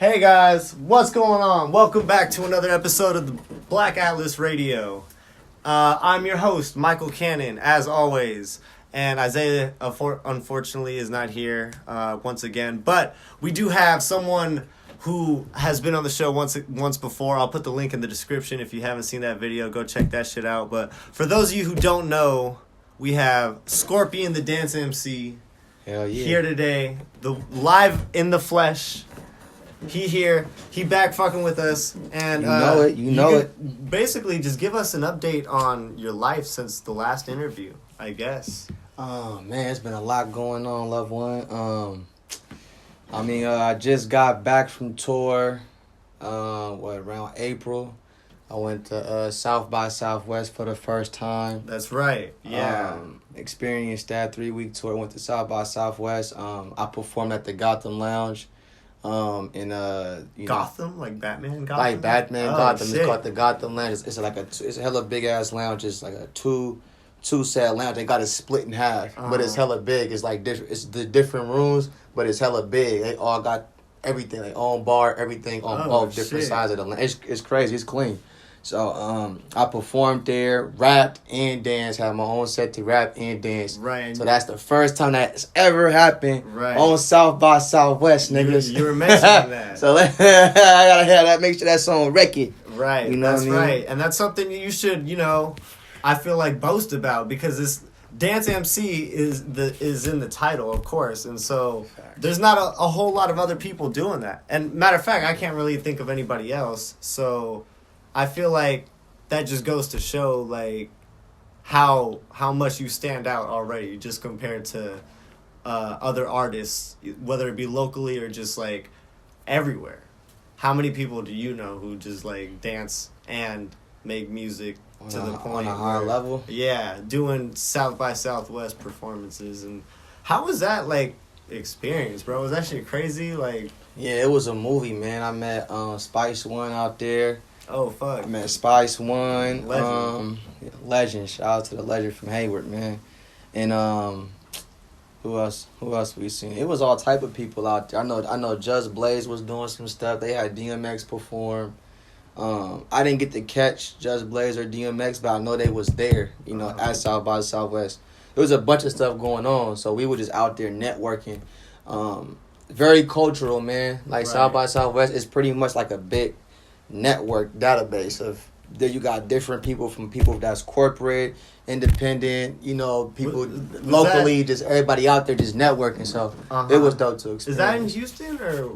Hey guys, what's going on? Welcome back to another episode of the Black Atlas Radio. I'm your host, Michael Cannon, as always. And Isaiah, unfortunately, is not here once again. But we do have someone who has been on the show once before. I'll put the link in the description. If you haven't seen that video, go check that shit out. But for those of you who don't know, we have Scorpion the Dance Emcee here today. The live in the flesh. He back fucking with us, and you know it. Basically, just give us an update on your life since the last interview, I guess. Oh man, it's been a lot going on, loved one. I just got back from tour. Around April, I went to South by Southwest for the first time. That's right. Yeah. Experienced that 3-week tour. Went to South by Southwest. I performed at the Gotham Lounge. Gotham, like Batman Gotham? Like Batman Gotham. Shit. It's called the Gotham Lounge. It's a hella big ass lounge. It's like a two set lounge. They got it split in half, but it's hella big. It's like it's the different rooms, but it's hella big. They all got everything, like own bar, everything on all different sides of the lounge. It's crazy. It's clean. So I performed there, rapped and danced, had my own set to rap and dance. Right. So that's the first time that's ever happened on South by Southwest, niggas. You were mentioning that. So I gotta have that, make sure that's on record. Right. You know that's what I mean? right. And that's something you should, I feel like boast about, because this Dance MC is in the title, of course, and so there's not a whole lot of other people doing that. And matter of fact, I can't really think of anybody else. So I feel like that just goes to show like how much you stand out already, just compared to other artists, whether it be locally or just like everywhere. How many people do you know who just like dance and make music to the point on a high level? Yeah, doing South by Southwest performances. And how was that like experience, bro? Was that shit crazy? Like, yeah, it was a movie, man. I met Spice One out there. Oh fuck! I met Spice One, Legend. Legend. Shout out to the legend from Hayward, man. And who else we seen? It was all type of people out there. I know Just Blaze was doing some stuff. They had DMX perform. I didn't get to catch Just Blaze or DMX, but I know they was there. At South by Southwest. There was a bunch of stuff going on, so we were just out there networking. Very cultural, man. Like South by Southwest is pretty much like a big network database of there. You got different people, from people that's corporate, independent, people locally, just everybody out there just networking. So it was dope to experience. Is that in Houston or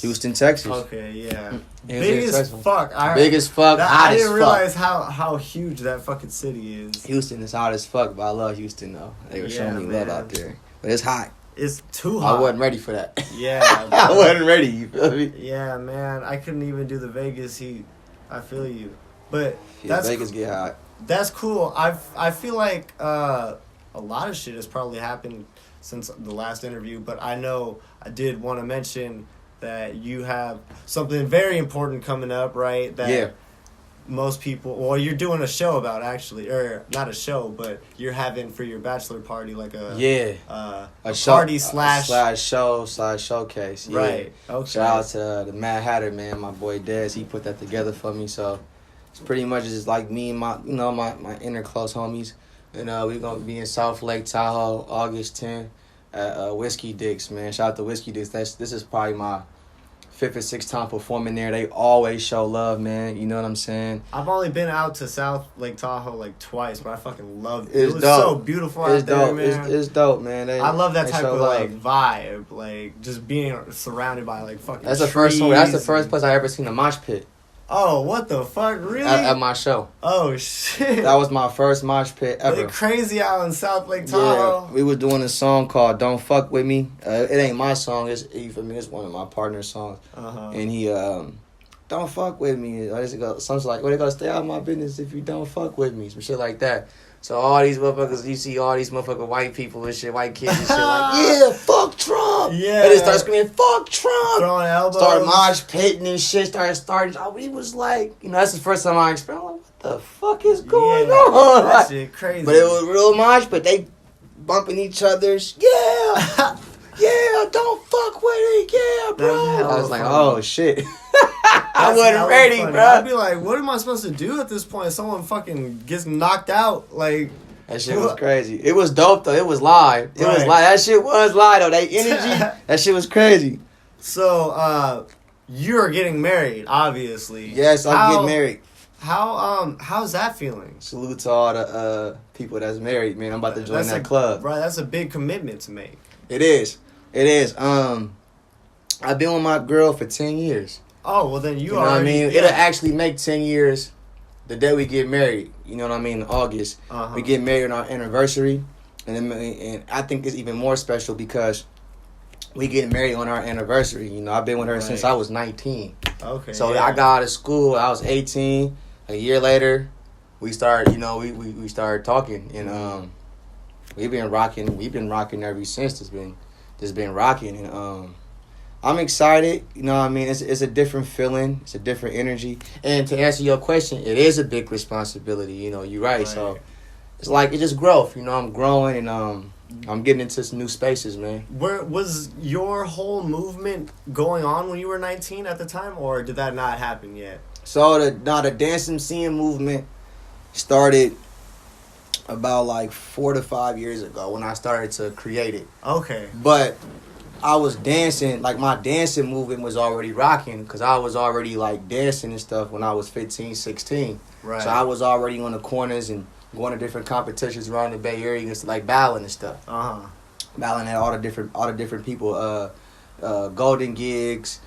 Houston, Texas? Okay, yeah. Big as fuck. Big as fuck. I didn't realize how huge that fucking city is. Houston is hot as fuck, but I love Houston though. They were showing me love out there, but it's hot. It's too hot. I wasn't ready for that. Yeah. I wasn't ready, you feel me? Yeah, man. I couldn't even do the Vegas heat. I feel you. But Vegas get hot. That's cool. I feel like a lot of shit has probably happened since the last interview, but I know I did want to mention that you have something very important coming up, right? That most people, well, you're doing a show about, actually, or not a show, but you're having for your bachelor party like a party showcase. Yeah. Right. Okay. Shout out to the Mad Hatter, man, my boy Dez. He put that together for me. So it's pretty much just like me and my inner close homies, and we're gonna be in South Lake Tahoe August 10th at Whiskey Dicks, man. Shout out to Whiskey Dicks. This is probably my 5th or 6th time performing there. They always show love, man. You know what I'm saying? I've only been out to South Lake Tahoe like twice, but I fucking loved it. It was dope. So beautiful out there, man. It's dope, man. I love that type of like vibe, like just being surrounded by like fucking That's the trees. first place I ever seen a mosh pit. Oh, what the fuck? Really? At my show. Oh, shit. That was my first mosh pit ever. They're crazy out in South Lake Tahoe. Yeah, we were doing a song called Don't Fuck With Me. It ain't my song. It's one of my partner's songs. And he, don't fuck with me. Something like, well, they gonna stay out of my business if you don't fuck with me. Some shit like that. So all these motherfuckers, you see all these motherfucking white people and shit, white kids and shit like, yeah, fuck Trump. Yeah. And they start screaming, fuck Trump. Throwing elbows. Start mosh pitting and shit. Started. He was like, that's the first time I experienced. I'm like, what the fuck is going on? That shit crazy. But it was real mosh, but they bumping each other's, yeah. yeah, don't fuck with it, yeah, bro. I was like, oh shit. I wasn't ready, funny. bro. I'd be like, what am I supposed to do at this point? Someone fucking gets knocked out, like. That shit was crazy. It was dope though. It was live. It was live. That shit was live though. That energy, that shit was crazy. So, you're getting married, obviously. Yes, I'm getting married. How's that feeling? Salute to all the people that's married, man. I'm about to join that club. Right, that's a big commitment to make. It is. I've been with my girl for 10 years. Oh, well then you know what I mean? Yeah. It'll actually make 10 years the day we get married. You know what I mean? In August. We get married on our anniversary. And I think it's even more special because we get married on our anniversary. You know, I've been with her since I was 19. Okay. So I got out of school. I was 18. A year later, we started, we started talking. And we've been rocking ever since. It's been rocking. And I'm excited. You know what I mean? It's a different feeling. It's a different energy. And to answer your question, it is a big responsibility. You know, you're right. So it's like, it's just growth. You know, I'm growing and I'm getting into some new spaces, man. Where was your whole movement going on when you were 19 at the time, or did that not happen yet? So the dance emceeing movement started about like 4 to 5 years ago when I started to create it. Okay. But I was dancing, like my dancing movement was already rocking because I was already like dancing and stuff when I was 15, 16. Right. So I was already on the corners and going to different competitions around the Bay Area and like battling and stuff. Battling at all the different people, Golden Gigs,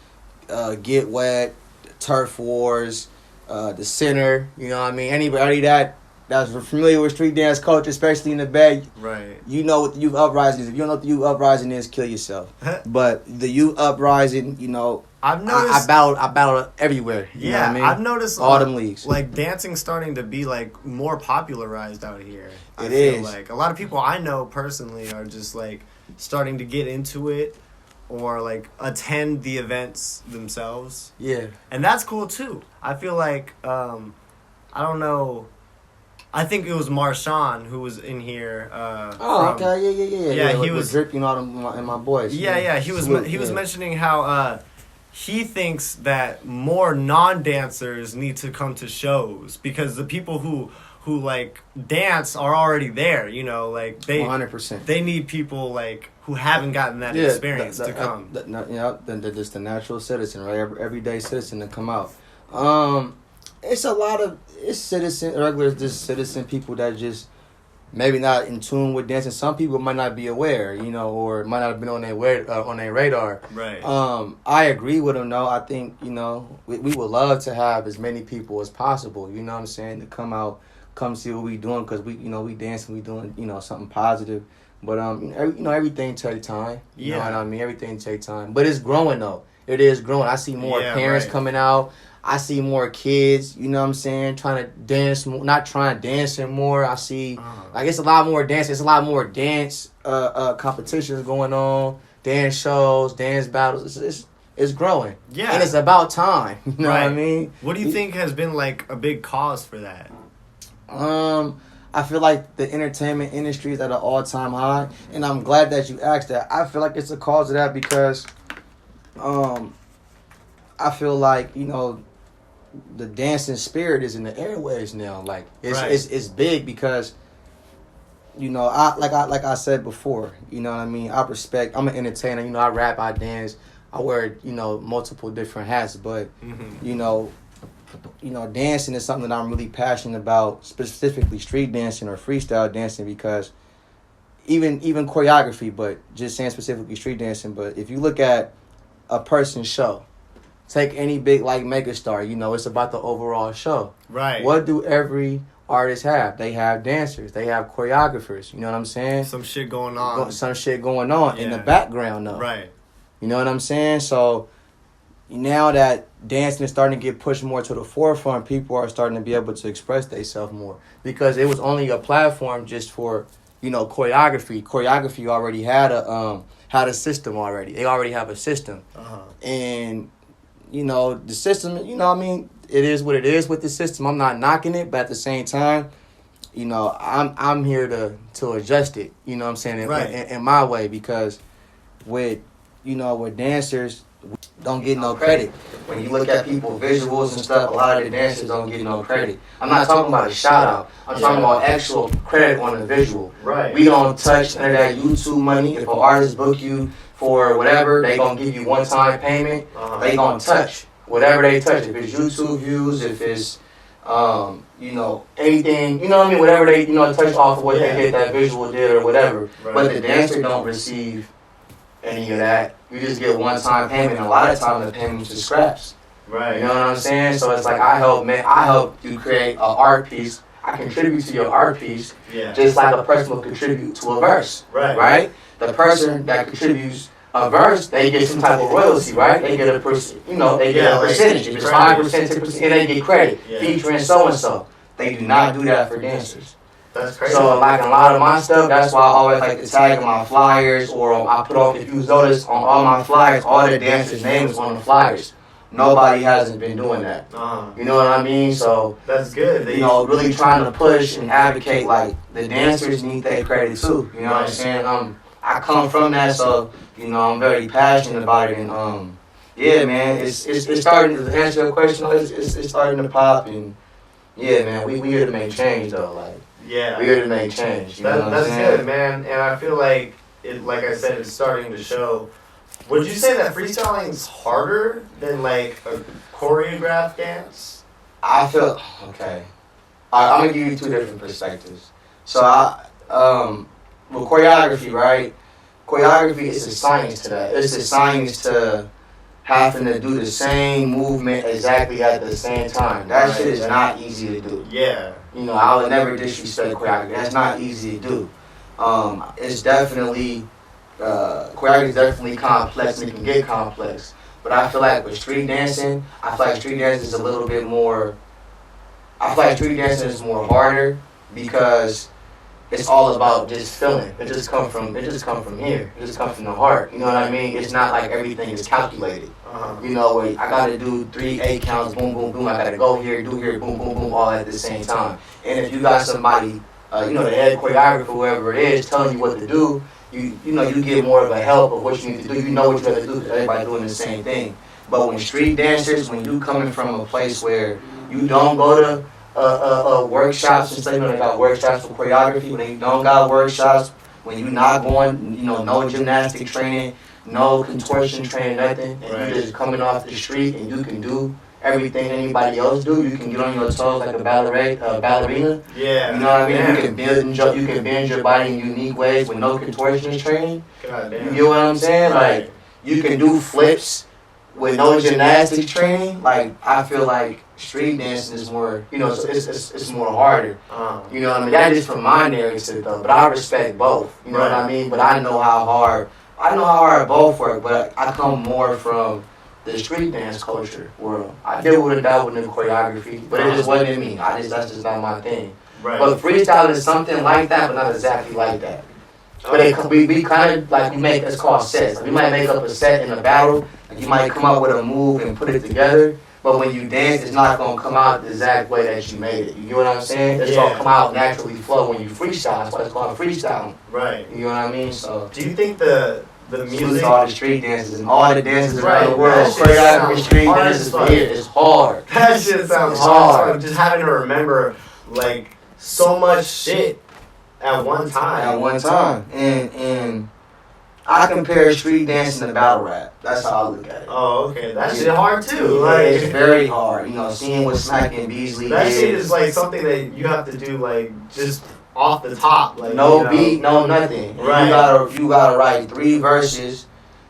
Get Wet, Turf Wars, the Center. You know what I mean? Anybody that's familiar with street dance culture, especially in the Bay, right? You know what the youth uprising is. If you don't know what the youth uprising is, kill yourself. But the youth uprising, you know, I've noticed I battle everywhere. You know what I mean? I've noticed all them leagues. Like dancing starting to be like more popularized out here. I feel like a lot of people I know personally are just like starting to get into it or like attend the events themselves. Yeah, and that's cool too. I feel like I don't know. I think it was Marshawn who was in here. Okay, yeah. He was dripping all in my boys. Yeah. He was mentioning how he thinks that more non-dancers need to come to shows because the people who like dance are already there. You know, like they 100%. They need people like who haven't gotten that experience to come. Just the natural citizen, right? Everyday citizen to come out. It's a lot of regular citizen people that just maybe not in tune with dancing. Some people might not be aware, you know, or might not have been on their radar. Right. I agree with them though. I think, you know, we would love to have as many people as possible. You know what I'm saying? To come see what we doing because we dancing, we doing, you know, something positive. But everything takes time. You know what I mean? Everything takes time. But it's growing though. It is growing. I see more parents coming out. I see more kids, you know what I'm saying, trying to dance, not trying to dance anymore. I see, like, it's a lot more dance. It's a lot more dance competitions going on, dance shows, dance battles. It's growing. Yeah. And it's about time. You know what I mean? What do you think has been, like, a big cause for that? I feel like the entertainment industry is at an all-time high, and I'm glad that you asked that. I feel like it's a cause of that because I feel like, you know, the dancing spirit is in the airwaves now. Like it's big because, you know, I said before, you know what I mean? I'm an entertainer, you know, I rap, I dance, I wear, you know, multiple different hats, but you know, dancing is something that I'm really passionate about, specifically street dancing or freestyle dancing because even choreography, but just saying specifically street dancing, but if you look at a person's show, take any big like megastar, you know, it's about the overall show. Right. What do every artist have? They have dancers. They have choreographers. You know what I'm saying? Some shit going on in the background, though. Right. You know what I'm saying? So now that dancing is starting to get pushed more to the forefront, people are starting to be able to express themselves more because it was only a platform just for, you know, choreography. Choreography already had a system already. They already have a system. And you know, the system, you know what I mean? It is what it is with the system. I'm not knocking it, but at the same time, you know, I'm here to adjust it, you know what I'm saying, in my way because, with dancers don't get no credit. When you look at people visuals and stuff, a lot of the dancers don't get no credit. I'm not talking about a shout out. I'm talking about actual credit on the visual. Right. We don't touch none of that YouTube money. If an artist book you for whatever, they gonna give you one-time payment. They gonna touch whatever they touch. If it's YouTube views, if it's anything, you know what I mean? Whatever they touch off of what they get that visual did or whatever. Right. But the dancer don't receive any of that. You just get one-time payment, and a lot of times the payment's to scraps. Right. You know what I'm saying? So it's like I help you create an art piece. I contribute to your art piece, just like a person will contribute to a verse. Right. Right? The person that contributes a verse, they get some type of royalty, right? They get a they get a percentage. If it's 5%, 10%, and they get credit featuring so and so. They do not do that for dancers. That's crazy. So like a lot of my stuff, that's why I always like to tag in my flyers, or I put off, if you notice on all my flyers, all the dancers' names on the flyers. Nobody hasn't been doing that. You know what I mean? So that's good. Really trying to push and advocate, like, the dancers need their credit too. You know what I'm saying? I come from that, so I'm very passionate about it, and man, it's starting to answer your question. It's starting to pop, and man, we here to make change though, like. Yeah, we're here to make change. That's good, man. And I feel like like I said, it's starting to show. Would you say that freestyling is harder than like a choreographed dance? I feel okay. I'm gonna give you two different perspectives. So with choreography, right? Choreography is a science to that. It's a science to having to do the same movement exactly at the same time. That shit is not easy to do. Yeah. I would never disrespect choreography. That's not easy to do. It's definitely, choreography is definitely complex, and it can get complex. But I feel like with street dancing, street dancing is more harder because it's all about just feeling. It just come from here. It just comes from the heart. You know what I mean? It's not like everything is calculated. Where I gotta do 3 8 counts, boom, boom, boom. I gotta go here, do here, boom, boom, boom, all at the same time. And if you got somebody, the head choreographer, whoever it is, telling you what to do, you get more of a help of what you need to do. You know what you got to do because everybody doing the same thing. But when street dancers, when you coming from a place where you don't go to workshops and stuff, they got workshops for choreography. When you don't got workshops, when you not going, no gymnastic training, no contortion training, nothing, and you just coming off the street and you can do everything anybody else do. You can get on your toes like a ballerina. Yeah. You know what I mean? Yeah. You can bend your body in unique ways with no contortionist training. God damn. You get what I'm saying? Right. Like, you can do flips with no gymnastics training. Like, I feel like street dancing is more, it's more harder. You know what I mean? That is from my narrative though, but I respect both. You know what I mean? But I know how hard both work, but I come more from the street dance culture world. I did with that with the choreography, but it just wasn't me. That's just not my thing. Right. But freestyle is something like that, but not exactly like that. But we kind of like it's called sets. Like, we might make up a set in a battle. Like, you might come up with a move and put it together. But when you dance, it's not gonna come out the exact way that you made it. You get what I'm saying? It's gonna come out naturally flow when you freestyle. That's why it's called freestyling. Right. You know what I mean? So. Do you think the music, all the street dances and all the dances around the world, choreography, street dances here, it's hard. That shit sounds hard. Just having to remember like so much shit at one time. And I compare street dancing to battle rap. That's how I look at it. Oh, okay. That shit hard too. Like, it's very hard. Seeing what Smack and Beasley that did. Shit is like something that you have to do like just off the top, like no beat, no nothing. Right. You gotta write 3 verses.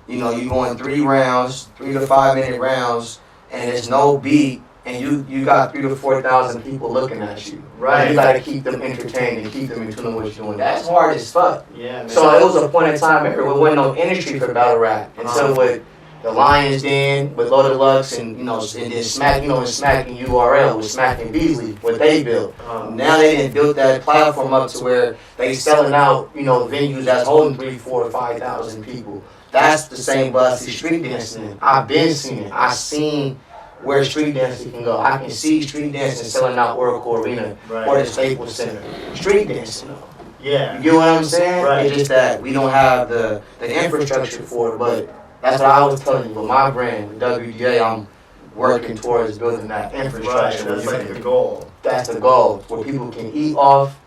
You going 3 rounds, 3 to 5 minute rounds, and there's no beat, and you got 3,000 to 4,000 people looking at you. Right. And you gotta keep them entertained and keep them in tune with what you're doing. That's hard as fuck. Yeah. Man. So it was a point in time where there wasn't no industry for battle rap until with the Lions Den, with Loaded Lux, and and then Smack, and Smack and URL with Smack and Beasley, what they built. Now they didn't build that platform up to where they selling out, venues that's holding 3,000, 4,000, 5,000 people. That's the same bus as street dancing in. I've been seeing it. I've seen where street dancing can go. I can see street dancing selling out Oracle Arena or the Staples Center. Street dancing though. Yeah. You get what I'm saying? Right. It's just that we don't have the infrastructure for it. But that's what I was telling you. With my brand, WDA, I'm working towards building that infrastructure. Right, that's like the goal. That's the goal, where people can eat off.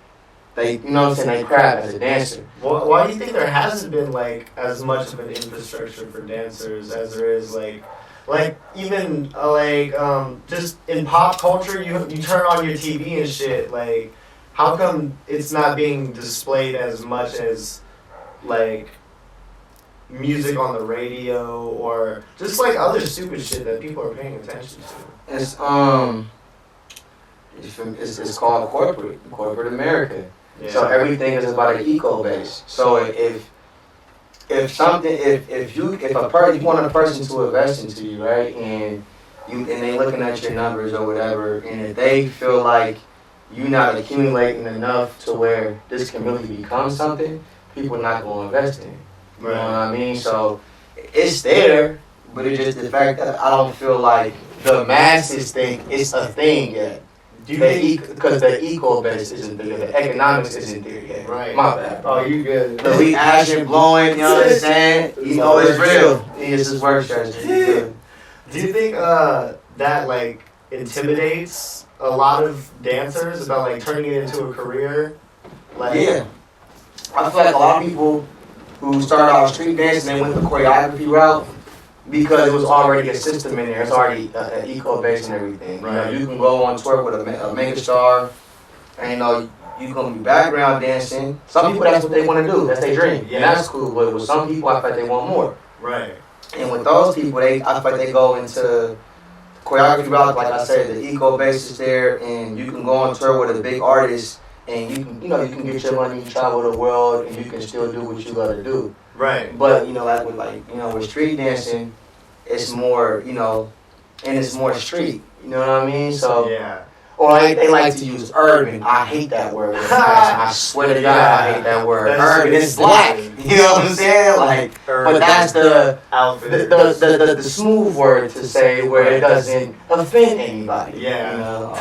They, you know what I'm saying, they crap as a dancer. Why do you think there hasn't been like as much of an infrastructure for dancers as there is like even just in pop culture, you turn on your TV and shit, like how come it's not being displayed as much as like music on the radio or just like other stupid shit that people are paying attention to? It's called corporate America. Yeah. So everything is about an eco base. So if you want a person to invest into you, right, and they looking at your numbers or whatever, and if they feel like you're not accumulating enough to where this can really become something, people are not going to invest in it. You know what I mean? So it's there, but it's just the fact that I don't feel like the masses think it's a thing yet. Because the eco base isn't there, the economics isn't there yet. Right. My bad. Oh, you good. The reaction blowing, you know what I'm saying? You know it's real. It's his work strategy. Do you think that like intimidates a lot of dancers about like turning it into a career? Like, yeah. I feel like a lot of people who started off street dancing and went the choreography route, because it was already a system in there. It's already an eco base and everything. Right. You can go on tour with a mega star, and you can be background dancing. Some people, that's what they want to do. That's their dream. Yeah, and that's cool. But with some people, I feel like they want more. Right. And with those people, I feel like they go into choreography route. Like I said, the eco base is there, and you can go on tour with a big artist, and you can get your money, travel the world, and you can still do what you gotta do. Right. But with street dancing, it's more, and it's more street. You know what I mean? So yeah. Or they like to use urban. I hate that word. I swear to God, I hate that word. That's urban. It's black. You know what I'm saying? Like, but that's the smooth word to say where it doesn't offend anybody. Yeah. You know?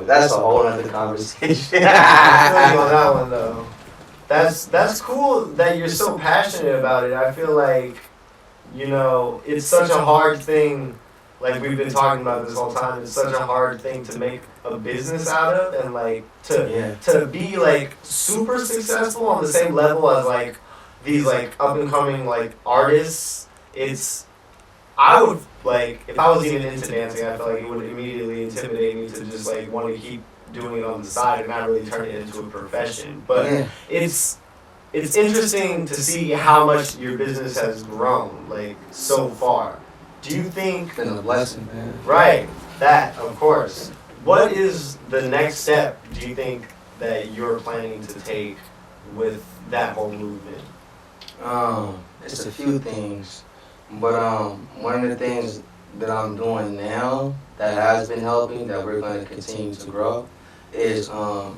That's a whole other conversation. I feel you on that one though. That's cool that you're so passionate about it. I feel like, it's such a hard thing. Like we've been talking about this whole time, it's such a hard thing to make a business out of, and like to be like super successful on the same level as like these like up and coming like artists. I would like, if I was even into dancing, I feel like it would immediately intimidate me to just like want to keep doing it on the side and not really turn it into a profession. But it's interesting to see how much your business has grown like so far. Do you think... It's been a blessing, man. Right. That, of course. What is the next step, do you think, that you're planning to take with that whole movement? It's a few things. But one of the things that I'm doing now that has been helping, that we're going to continue to grow, is the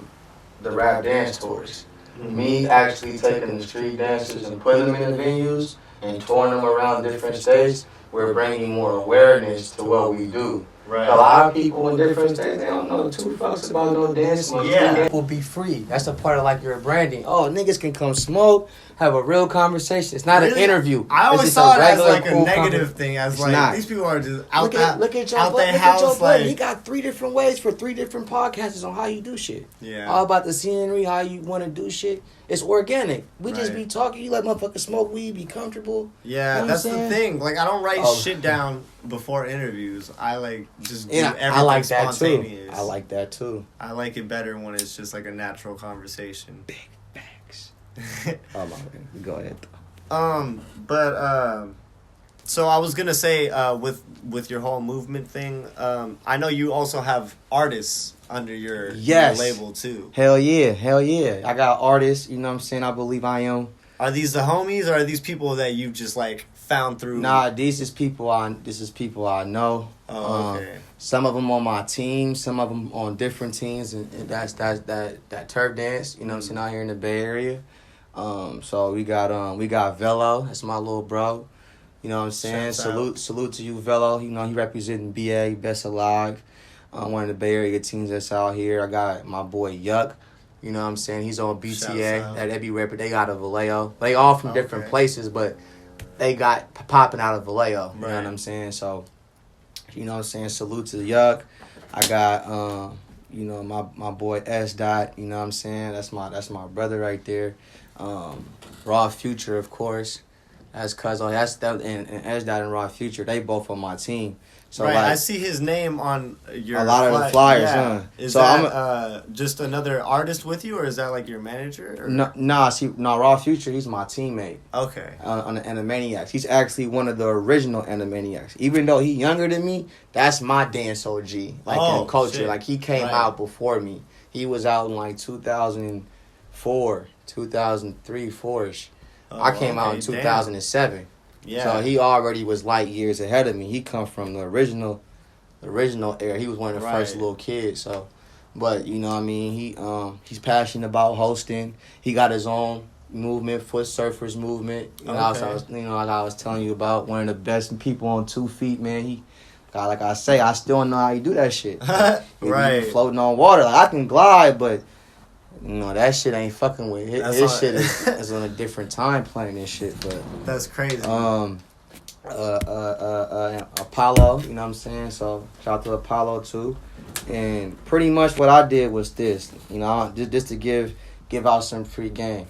rap dance tours. Mm-hmm. Me actually taking the street dancers and putting them in the venues and touring them around different states. We're bringing more awareness to what we do. Right. A lot of people in different states, they don't know two fucks about no dancing. Yeah. Will be free. That's a part of like your branding. Oh, niggas can come smoke, have a real conversation. It's not an interview. I always saw it as like a negative thing, as it's like not. These people are just out Look at Joe Budden. He got 3 different ways for 3 different podcasts on how you do shit. Yeah. All about the scenery, how you want to do shit. It's organic. We just be talking. You let motherfuckers smoke weed, be comfortable. Yeah, you know that's the thing. Like, I don't write shit down before interviews. I like just do everything I like that spontaneous. too. I like that too. I like it better when it's just like a natural conversation. Big facts. Oh my man, go ahead. So I was gonna say, with your whole movement thing, I know you also have artists under your label too. Hell yeah. I got artists, you know what I'm saying? I believe I am. Are these the homies, or are these people that you just like found through? Nah, this is people I know. Oh, okay. Some of them on my team, some of them on different teams, and that's that turf dance, you know what I'm saying, out here in the Bay Area. So we got Velo, that's my little bro. You know what I'm saying? Salute to you, Velo. You know, he representing BA, Best Alive. One of the Bay Area teams that's out here. I got my boy Yuck. You know what I'm saying? He's on Shouts BTA. out. That be rapper. They got a Vallejo. They all from different places, but they got popping out of Vallejo. You know what I'm saying? So, you know what I'm saying? Salute to Yuck. I got you know, my boy S Dot, you know what I'm saying? That's my brother right there. Raw Future, of course. That's and S Dot and Raw Future, they both on my team. So right, like, I see his name on your a lot of the flyers, yeah. Is so that just another artist with you, or is that like your manager? Or? No, Raw Future, he's my teammate. Okay. On the Animaniacs. He's actually one of the original Animaniacs. Even though he's younger than me, that's my dance OG. In culture. Shit. Like, he came out before me. He was out in like 2004, 2003, 4-ish. I came out in 2007. Damn. Yeah. So he already was light years ahead of me. He come from the original era. He was one of the first little kids. So, but you know what I mean. He's passionate about hosting. He got his own movement, Foot Surfers movement. You know, like I was telling you about, one of the best people on 2 feet, man. He got, like I say, I still don't know how you do that shit. Right. Floating on water, like I can glide, but you know, that shit ain't fucking with his shit is on a different time plane and shit, but that's crazy. Apollo, you know what I'm saying? So shout out to Apollo too. And pretty much what I did was this, you know, just to give out some free game.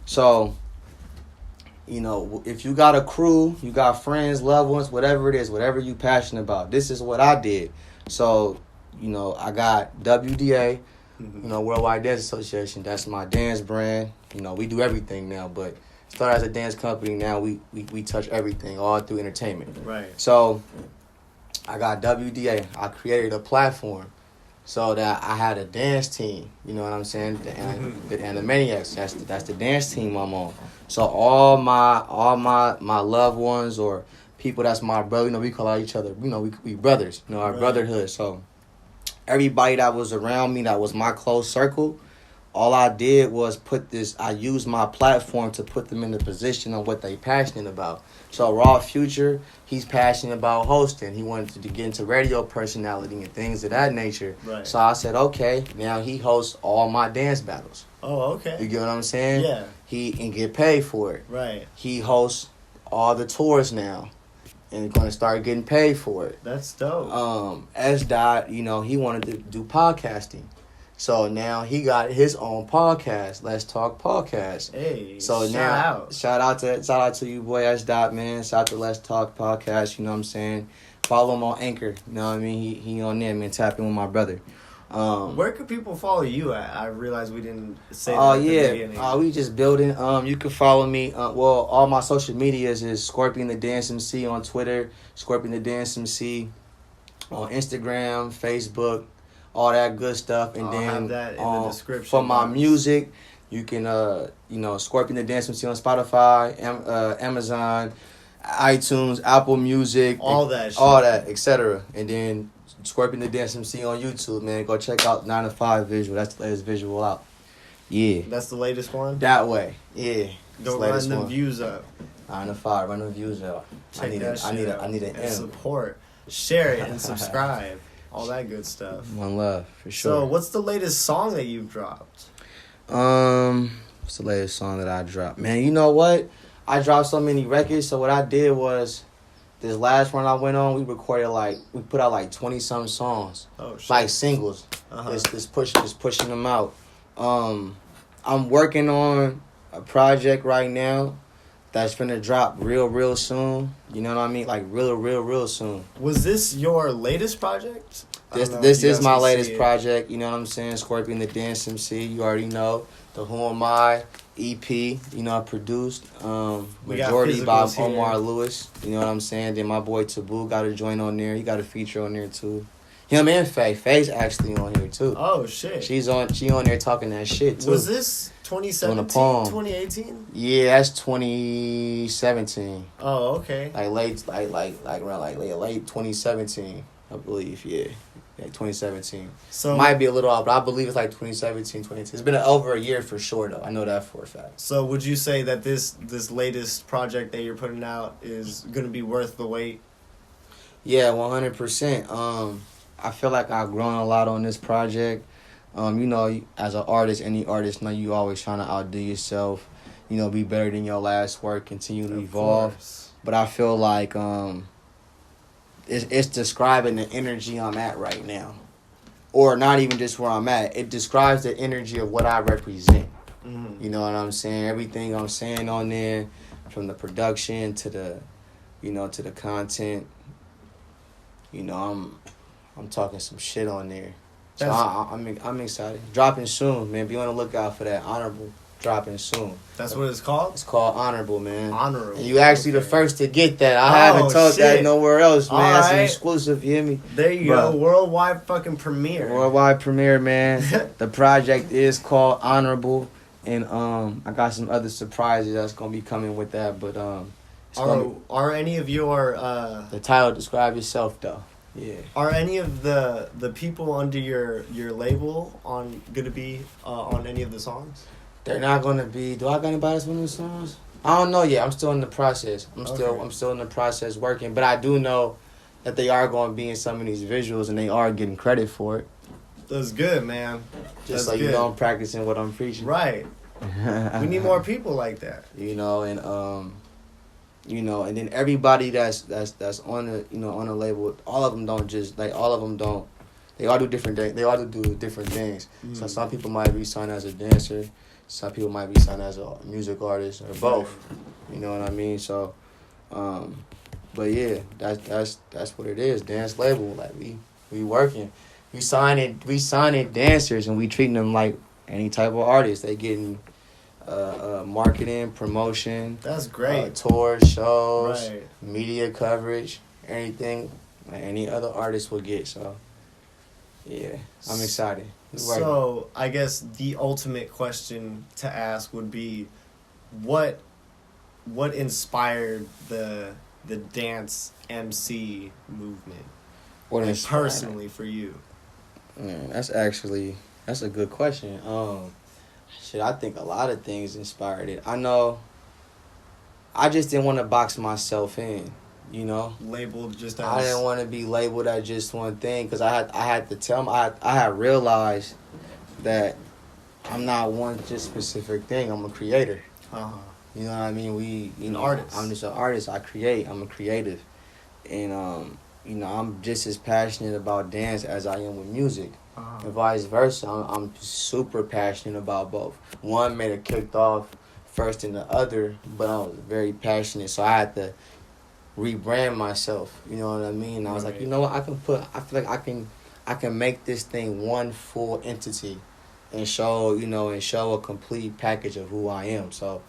So, you know, if you got a crew, you got friends, loved ones, whatever it is, whatever you passionate about, this is what I did. So, you know, I got WDA, you know, Worldwide Dance Association. That's my dance brand. You know, we do everything now, but started as a dance company. Now we touch everything, all through entertainment. Right. So I got WDA. I created a platform so that I had a dance team. You know what I'm saying? The Animaniacs. That's the dance team I'm on. So all my loved ones or people that's my brother, you know, we call out each other. You know, we brothers. You know, our brotherhood. So everybody that was around me, that was my close circle, all I did was I used my platform to put them in the position of what they passionate about. So Raw Future, he's passionate about hosting. He wanted to get into radio personality and things of that nature. Right. So I said, okay, now he hosts all my dance battles. Oh, okay. You get what I'm saying? Yeah. He can get paid for it. Right. He hosts all the tours now and going to start getting paid for it. That's dope. S Dot, you know, he wanted to do podcasting. So now he got his own podcast, Let's Talk Podcast. Hey, so shout out to you, boy, S Dot, man. Shout out to Let's Talk Podcast. You know what I'm saying? Follow him on Anchor. You know what I mean? He on there, man. Tap in with my brother. Where could people follow you at? I realized we didn't say that. Oh at the beginning. We just building. You can follow me. All my social medias is Scorpion the Dance Emcee on Twitter, Scorpion the Dance Emcee on Instagram, Facebook, all that good stuff. And I'll then have that in the description for my box. music, you can Scorpion the Dance Emcee on Spotify, Amazon, iTunes, Apple Music, all that, etc. And then Scorpion the Dance Emcee on YouTube, man. Go check out 9 to 5 visual. That's the latest visual out. Yeah. That's the latest one? That way. Yeah. Go run them views up. 9 to 5, run them views up. Check I need an M. Support. Share it and subscribe. All that good stuff. One love, for sure. So what's the latest song that you've dropped? What's the latest song that I dropped? Man, you know what? I dropped so many records, so what I did was, this last one I went on, we put out like 20-something songs. Oh, shit. Like singles. Just pushing them out. I'm working on a project right now that's finna drop real soon. You know what I mean? Like real soon. Was this your latest project? This is my latest project. You know what I'm saying? Scorpion the Dance Emcee. You already know. The Who Am I EP, you know, I produced. Majority by Omar Lewis. You know what I'm saying? Then my boy Taboo got a joint on there. He got a feature on there too. Him and Faye. Faye's actually on here too. Oh shit. She on there talking that shit too. Was this 2017, 2018? Yeah, that's 2017. Oh, okay. Late 2017, I believe. Yeah, 2017. So might be a little off, but I believe it's like 2017, 2018. It's been over a year for sure though. I know that for a fact. So would you say that this latest project that you're putting out is gonna be worth the wait? Yeah, 100%. I feel like I've grown a lot on this project. You know, as an artist, any artist, know you always trying to outdo yourself. You know, be better than your last work, continue to evolve. Course. But I feel like it's describing the energy I'm at right now, or not even just where I'm at. It describes the energy of what I represent. Mm-hmm. You know what I'm saying? Everything I'm saying on there, from the production to the, you know, to the content. You know, I'm talking some shit on there. So I'm excited. Dropping soon, man. Be on the lookout for that. Honorable dropping soon. That's what it's called? It's called Honorable, man. Honorable. And you actually the first to get that. I Oh, haven't told shit. that nowhere else, man. All That's an right. exclusive, you hear me? There you go. Worldwide fucking premiere. Worldwide premiere, man. The project is called Honorable. And I got some other surprises that's gonna be coming with that, but Are any of your the title describe yourself though. Yeah. Are any of the people under your label gonna be on any of the songs? They're not gonna be. Do I got anybody that's one of the songs? I don't know yet. I'm still in the process. I'm still in the process working, but I do know that they are going to be in some of these visuals and they are getting credit for it. That's good, man. Just like, you know, I'm practicing what I'm preaching. Right. We need more people like that. You know, and and then everybody that's on the, you know, on the label, all of them don't just like, all of them don't. They all do different things. They all do different things. Mm. So some people might be signed as a dancer. Some people might be signed as a music artist or both. You know what I mean? So, but yeah, that's what it is. Dance label, like we working. We signing dancers and we treating them like any type of artist. They getting marketing, promotion. That's great. Tours, shows, right. Media coverage, anything like any other artist will get. So, yeah, I'm excited. So, I guess the ultimate question to ask would be, what inspired the dance MC movement? What like inspired? Personally for you? Man, that's a good question. I think a lot of things inspired it. I know I just didn't want to box myself in, you know? Labeled just as... I didn't want to be labeled as just one thing because I had to tell them, I had realized that I'm not one just specific thing. I'm a creator. Uh-huh. You know what I mean? An artist. I'm just an artist. I create. I'm a creative. And, you know, I'm just as passionate about dance as I am with music. Uh-huh. And vice versa. I'm super passionate about both. One may have kicked off first than the other, but I was very passionate. So I had to rebrand myself. You know what I mean? I was like, you know what? I feel like I can make this thing one full entity and show a complete package of who I am. So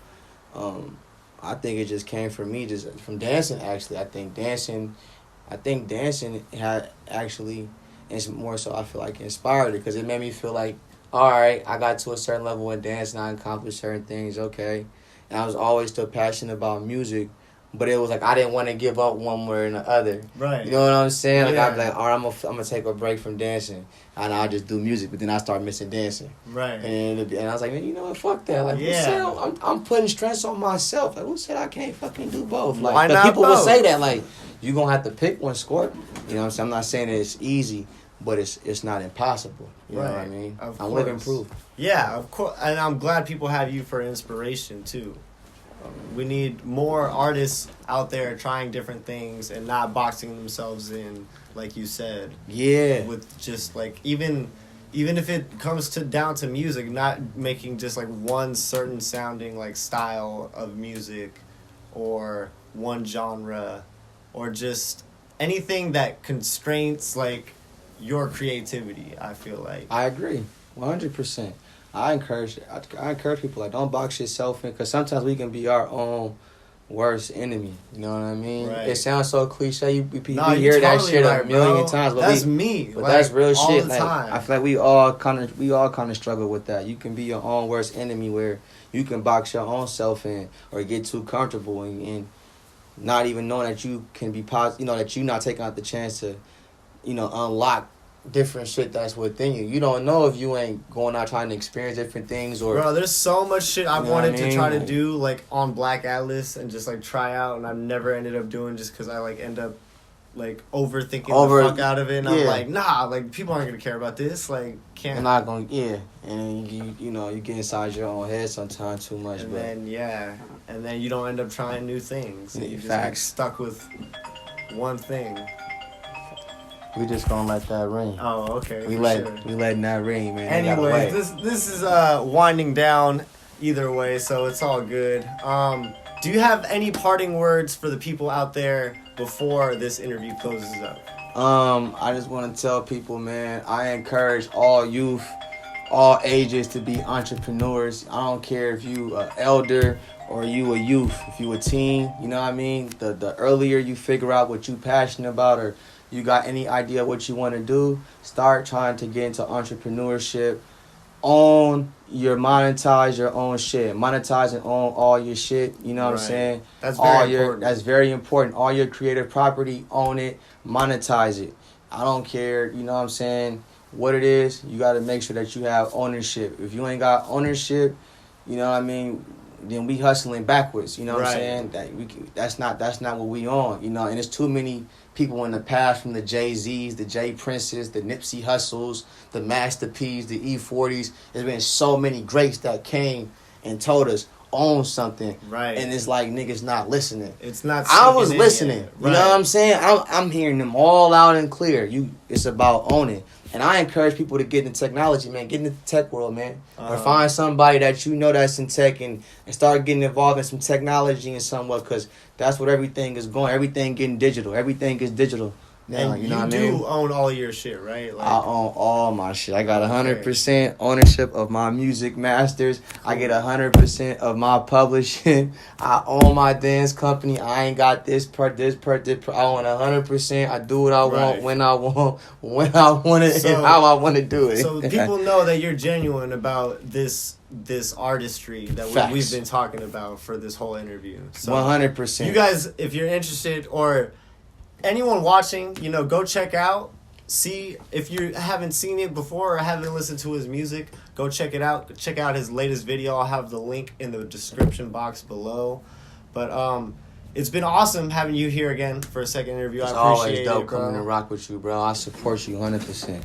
I think it just came from me, just from dancing, actually. I think dancing had actually, and more so I feel like inspired it because it made me feel like, all right, I got to a certain level in dance and I accomplished certain things, okay. And I was always still passionate about music, but it was like I didn't want to give up one way or the other. Right. You know what I'm saying? Like, yeah. I'd be like, all right, I'm gonna take a break from dancing and I'll just do music, but then I start missing dancing. Right. And I was like, man, you know what? Fuck that. Like, yeah. who said I'm putting stress on myself? Like, who said I can't fucking do both? Like, why not people both? will say that, like, you gonna have to pick one, Scorp. You know what I'm saying? I'm not saying that it's easy, but it's not impossible. You know what I mean? I'm living proof. Yeah, of course. And I'm glad people have you for inspiration, too. We need more artists out there trying different things and not boxing themselves in, like you said. Yeah. With just, like, even if it comes down to music, not making just, like, one certain sounding, like, style of music or one genre or just anything that constrains, like, your creativity, I feel like. I agree, 100%. I encourage people, like, don't box yourself in, because sometimes we can be our own worst enemy. You know what I mean? Right. It sounds so cliche. You hear totally that shit right, a million bro. times. But that's me. But like, that's real all shit. The like, time. I feel like we all kind of struggle with that. You can be your own worst enemy, where you can box your own self in or get too comfortable and not even knowing that you can be positive. You know, that you're not taking out the chance to, you know, unlock different shit that's within you. You don't know if you ain't going out trying to experience different things or... Bro, there's so much shit I wanted to try to Like, do, like, on Black Atlas and just, like, try out, and I've never ended up doing just because I, like, end up like overthinking the fuck out of it. And I'm like, nah, like people aren't gonna care about this. Like, can't. They're not gonna, and you know, you get inside your own head sometimes too much. And then you don't end up trying new things. And you just get stuck with one thing. We just gonna let that ring. Oh, okay. We letting that ring, man. Anyway, this is winding down either way, so it's all good. Do you have any parting words for the people out there before this interview closes up? I just want to tell people, man, I encourage all youth, all ages to be entrepreneurs. I don't care if you an elder or you a youth, if you a teen, you know what I mean? The earlier you figure out what you passionate about or you got any idea what you want to do, start trying to get into entrepreneurship. Monetize your own shit. Monetize and own all your shit. You know what I'm saying? That's very important. That's very important. All your creative property, own it, monetize it. I don't care, you know what I'm saying, what it is. You got to make sure that you have ownership. If you ain't got ownership, you know what I mean, then we hustling backwards. You know what I'm saying? That's not what we on. You know, and there's too many people in the past, from the Jay-Z's, the Jay Princes, the Nipsey Hussles, the Master P's, the E40s. There's been so many greats that came and told us own something. Right. And it's like niggas not listening. It's not. I was listening. You know what I'm saying? I'm hearing them all loud and clear. It's about owning. And I encourage people to get into technology, man. Get into the tech world, man. Or find somebody that you know that's in tech and start getting involved in some technology and somewhat, because that's what everything is going. Everything getting digital. Everything is digital now. And you know what I do mean? own all your shit, right? Like, I own all my shit. I got 100% ownership of my music masters. I get 100% of my publishing. I own my dance company. I ain't got this part. I own 100%. I do what I want, when I want it, and how I want to do it. So people know that you're genuine about this artistry that we've been talking about for this whole interview. So 100%. You guys, if you're interested, or anyone watching, you know, go check out. See, if you haven't seen it before or haven't listened to his music, go check it out. Check out his latest video. I'll have the link in the description box below. But it's been awesome having you here again for a second interview. It's I appreciate it, always dope coming to rock with you, bro. I support you 100%.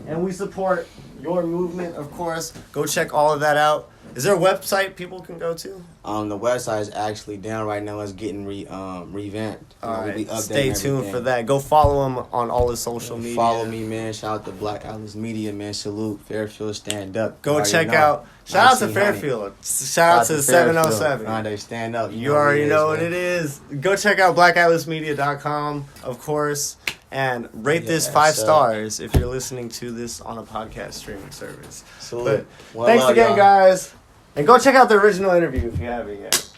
And we support your movement, of course. Go check all of that out. Is there a website people can go to? The website is actually down right now. It's getting revamped. All right, stay tuned for that. Go follow him on all his social media. Follow me, man. Shout out to Black Atlas Media, man. Salute. Fairfield, stand up. Go check out. Shout out to Fairfield. Shout out to 707. They stand up. You already know what it is. Go check out blackatlasmedia.com, of course. And rate this 5 stars if you're listening to this on a podcast streaming service. Salute. But thanks again, guys. And go check out the original interview if you haven't yet.